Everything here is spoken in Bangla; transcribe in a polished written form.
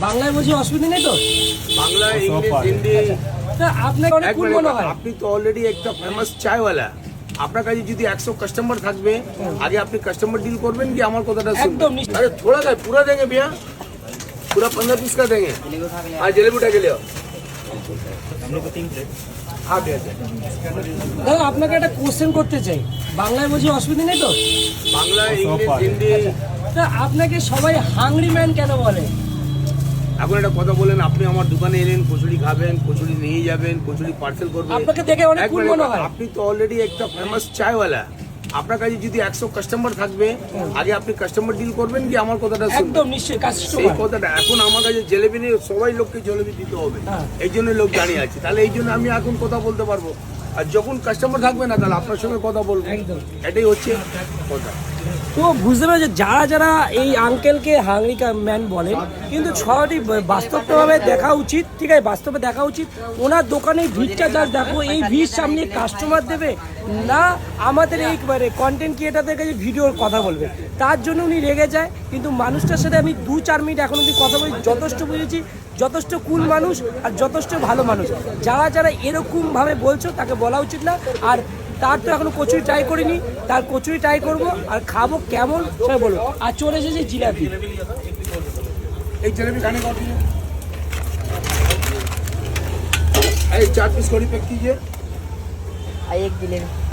বাংলায় বলছি অসুবিধা নেই তো? বাংলা, ইংলিশ, হিন্দি। তা আপনাকে অনেক কুল মনে হয়। আপনি তো অলরেডি একটা ফেমাস চায়ওয়ালা। আপনার কাছে যদি 100 কাস্টমার থাকবে, আগে আপনি কাস্টমার ডিল করবেন কি আমার কথাটা শুনবেন? একদম নিশ্চয়। अरे थोड़ा का पूरा देंगे भैया, पूरा 15 पीस का देंगे। हाँ जलेबी उठा के ले आओ। हाँ भैया। দাদা আপনাকে একটা কোশ্চেন করতে চাই, বাংলায় বলছি অসুবিধা নেই তো? বাংলা, ইংলিশ, হিন্দি। তা আপনাকে সবাই হাংরি ম্যান কেন বলে? এখন একটা কথা বলেন, আপনি আমার দোকানে এলেন, কচুরি খাবেন, কচুরি নিয়ে যাবেন, কচুরি পার্সেল করবেন। আপনাকে দেখে অনেক কুল মনে হয়। আপনি তো অলরেডি একটা ফেমাস চায়ওয়ালা। আপনার কাছে যদি 100 কাস্টমার থাকবে, আগে আপনি কাস্টমার ডিল করবেন কি আমার কথাটা শুনবেন? একদম নিশ্চয়ই সেই কাস্টমার। কথাটা এখন আমার কাছে জেলেবি নেই, সবাই লোককে জলেবি দিতে হবে, এই জন্য লোক দাঁড়িয়ে আছে। তাহলে এই জন্য আমি এখন কথা বলতে পারবো, আর যখন কাস্টমার থাকবে না তাহলে আপনার সঙ্গে কথা বলবো। একদম। এটাই হচ্ছে কথা। তো বুঝতে পারছি যারা যারা এই আঙ্কেলকে হাংরি ম্যান বলেন, কিন্তু সবটি বাস্তবভাবে দেখা উচিত। ঠিক আছে, বাস্তবে দেখা উচিত। ওনার দোকানে ভিড়টা যা দেখো, এই ভিড় সামনে কাস্টমার দেবে না আমাদের এই কন্টেন্ট ক্রিয়েটারদের কাছে ভিডিওর কথা বলবে, তার জন্য উনি রেগে যায়। কিন্তু মানুষটার সাথে আমি 2-4 মিনিট এখন অব্দি কথা বলি, যথেষ্ট বুঝেছি, যথেষ্ট কুল মানুষ আর যথেষ্ট ভালো মানুষ। যারা যারা এরকমভাবে বলছো তাকে বলা উচিত না। আর তার তো এখনো কচুরি ট্রাই করিনি, তার কচুরি ট্রাই করবো আর খাবো কেমন সেটা বলবো। আর চলে এসেছে জিলাপি। एक जलेबी खाने का ऑर्डर है, 4 पीस कड़ी पैक कीजिए। एक जिलेबी।